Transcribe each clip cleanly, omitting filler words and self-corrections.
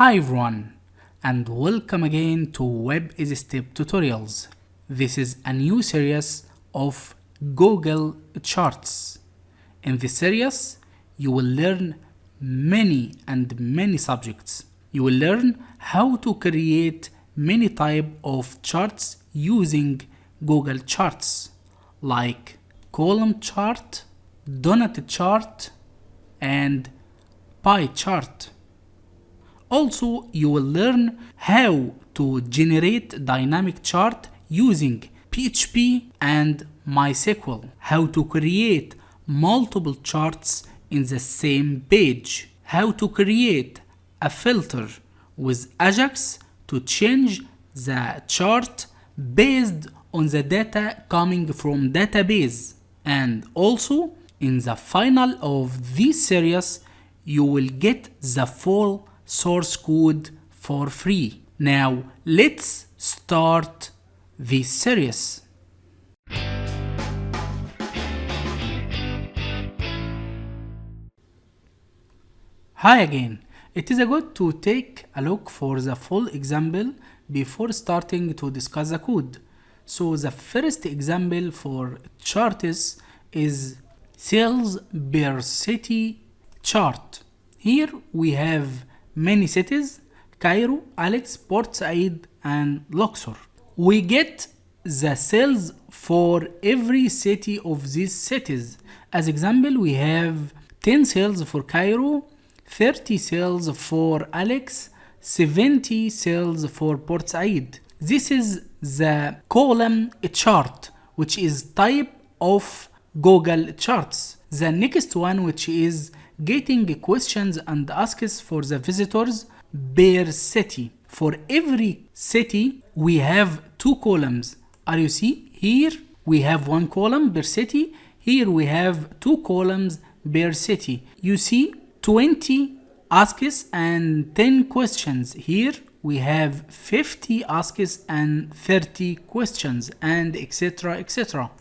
Hi everyone, and welcome again to Web is Step Tutorials. This is a new series of Google Charts. In this series, you will learn many subjects. You will learn how to create many type of charts using Google Charts, like column chart, donut chart, and pie chart. Also, you will learn how to generate dynamic chart using PHP and Mysql, how to create multiple charts in the same page, how to create a filter with Ajax to change the chart based on the data coming from database. And also, in the final of this series, you will get the full source code for free. Now let's start this series. Hi again. It is good to take a look for the full example before starting to discuss the code. So the first example for charts is sales per city chart. Here we have many cities: Cairo, Alex, Port Said, and Luxor. We get the sales for every city of these cities. As example, we have 10 sales for Cairo, 30 sales for Alex, 70 sales for Port Said. This is the column chart, which is type of Google Charts. The next one, which is getting questions and asks for the visitors per city. For every city, we have two columns. Are you see? Here we have one column per city. Here we have two columns per city. You see 20 asks and 10 questions. Here we have 50 asks and 30 questions, and etc.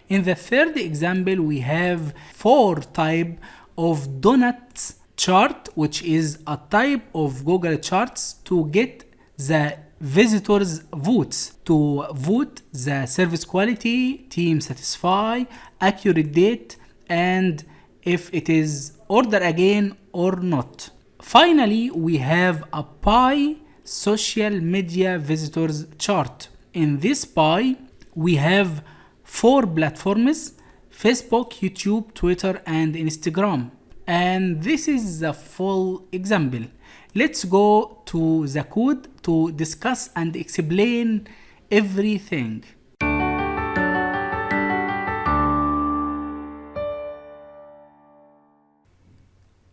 In the third example, we have four type of donut chart, which is a type of Google Charts to get the visitors votes, to vote the service quality, team satisfy, accurate date, and if it is order again or not. Finally, we have a pie social media visitors chart. In this pie, we have four platforms: Facebook, YouTube, Twitter, and Instagram. And this is the full example. Let's go to the code to discuss and explain everything.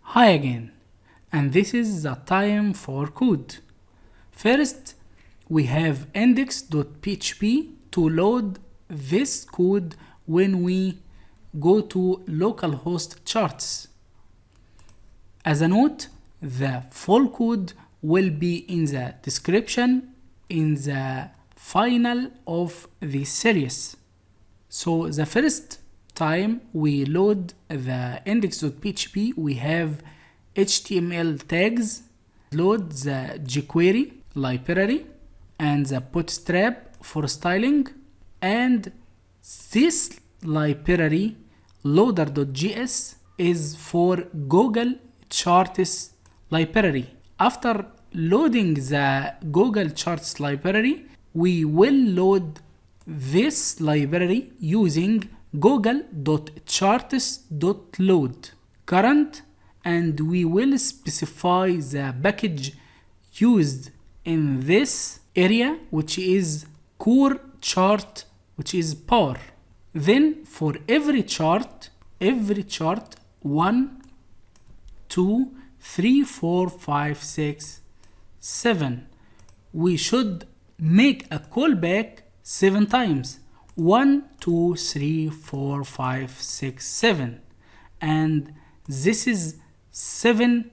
Hi again, and this is the time for code. First, we have index.php to load this code when we go to localhost charts. As a note, the full code will be in the description in the final of this series. So the first time we load the index.php, we have HTML tags, load the jQuery library and the bootstrap for styling, and this library loader.js is for Google Charts library. After loading the Google Charts library, we will load this library using google.charts.load current, and we will specify the package used in this area, which is core chart, which is power. Then for every chart 1, 2, 3, 4, 5, 6, 7, we should make a callback 7 times. 1, 2, 3, 4, 5, 6, 7, and this is 7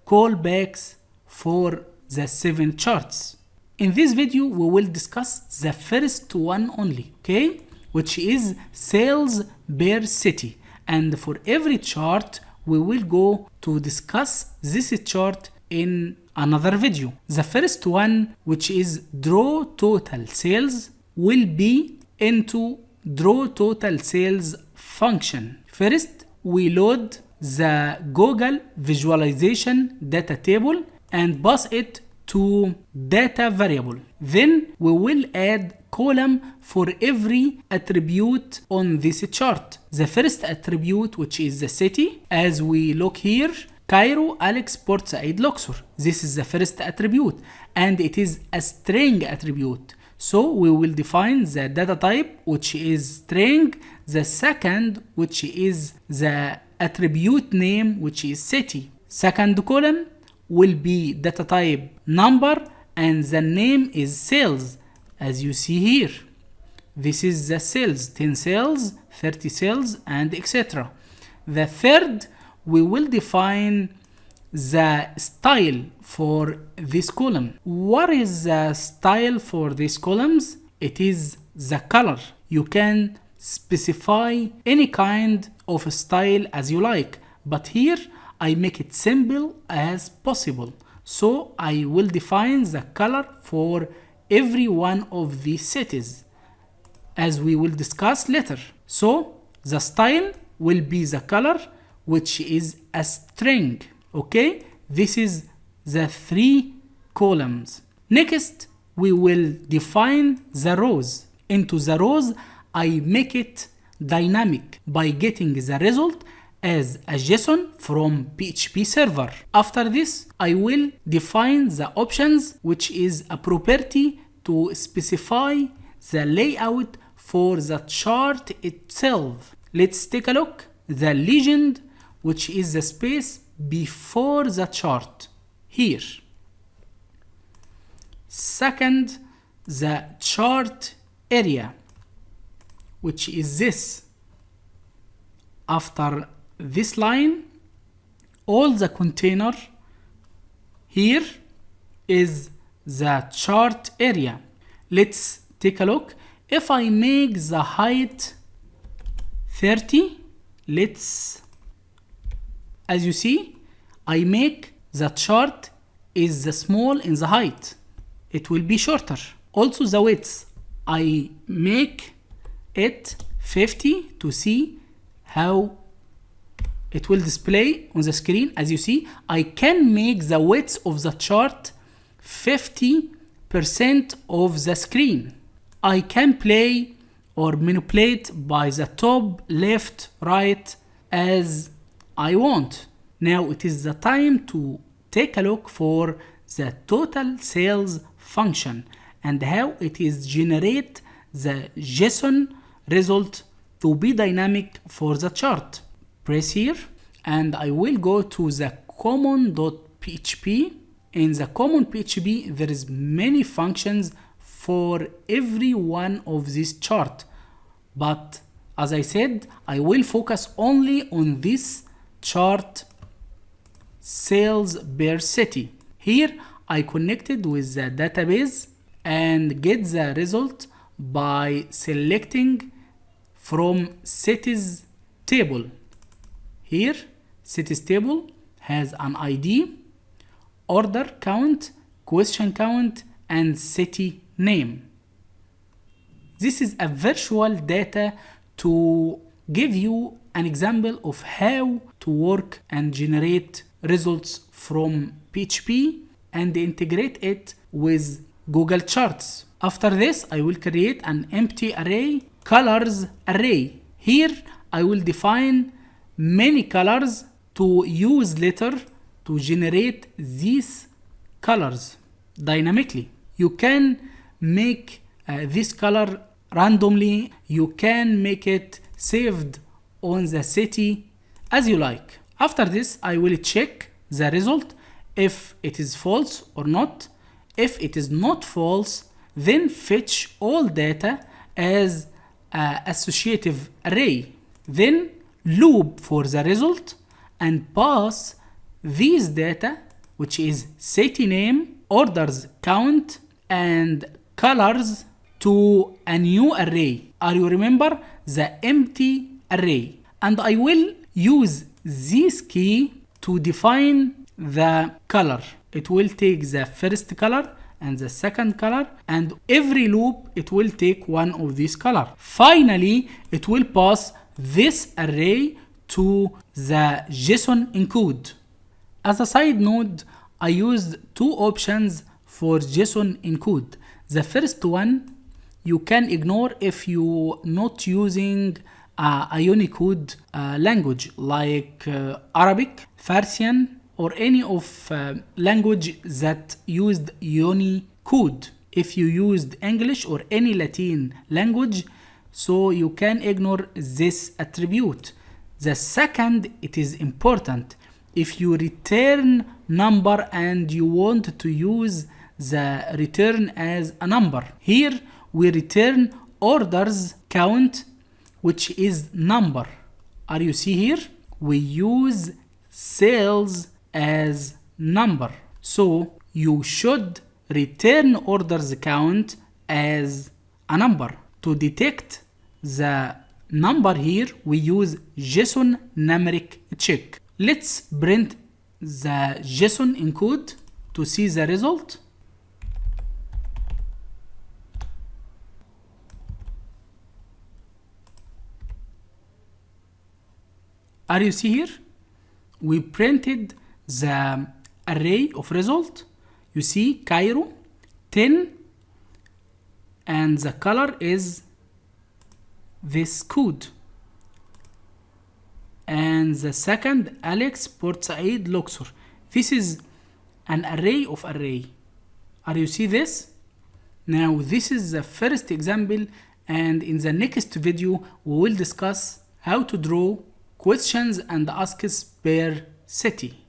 callbacks for the 7 charts. In this video, we will discuss the first one only, okay? Which is sales per city. And for every chart, we will go to discuss this chart in another video. The first one, which is draw total sales, will be into draw total sales function. First, we load the Google visualization data table and pass it to data variable. Then we will add column for every attribute on this chart. The first attribute, which is the city, as we look here, Cairo, Alex, Port Said, Luxor. This is the first attribute and it is a string attribute. So we will define the data type, which is string, the second, which is the attribute name, which is city. Second column will be data type number and the name is sales, as you see here. This is the sales, 10 sales, 30 sales, and etc. The third, we will define the style for this column. What is the style for these columns? It is the color. You can specify any kind of style as you like, but here I make it simple as possible. So I will define the color for every one of these cities, as we will discuss later. So the style will be the color, which is a string. Okay, this is the 3 columns. Next, we will define the rows. Into the rows, I make it dynamic by getting the result as a JSON from PHP server. After this, I will define the options, which is a property to specify the layout for the chart itself. Let's take a look. The legend, which is the space before the chart here. Second, the chart area, which is this. After this line, all the container here is the chart area. Let's take a look. If I make the height 30, as you see, I make the chart is the small in the height. It will be shorter. Also the width, I make it 50 to see how it will display on the screen. As you see, I can make the width of the chart 50% of the screen. I can play or manipulate by the top, left, right as I want. Now it is the time to take a look for the total sales function and how it is generate the JSON result to be dynamic for the chart. Press here and I will go to the common.php. In the common PHP, there is many functions for every one of this chart. But as I said, I will focus only on this chart sales per city. Here I connected with the database and get the result by selecting from cities table. Here cities table has an ID, order count, question count, and city name. This is a virtual data to give you an example of how to work and generate results from PHP and integrate it with Google Charts. After this, I will create an empty array, colors array. Here, I will define many colors to use later to generate these colors dynamically. You can make this color randomly. You can make it saved on the city as you like. After this, I will check the result if it is false or not. If it is not false, then fetch all data as an associative array. Then loop for the result and pass these data, which is city name, orders count, and colors to a new array. Are you remember the empty array? And I will use this key to define the color. it will take the first color and the second color, and every loop it will take one of these color. Finally, it will pass this array to the JSON encode. As a side note, I used two options for JSON encode. The first one you can ignore if you're not using a Unicode language like Arabic, Farsian, or any of language that used Unicode. If you used English or any Latin language, so you can ignore this attribute. The second, it is important. If you return number and you want to use the return as a number. Here we return orders count, which is number. Are you see here? We use sales as number. So you should return orders count as a number. To detect the number here, we use JSON numeric check. Let's print the JSON encode to see the result. Are you see here? We printed the array of result. You see Cairo 10 and the color is this code. And the second, Alex, Port Said, Luxor. This is an array of array. Are you see this? Now this is the first example, and in the next video we will discuss how to draw questions and asks per city.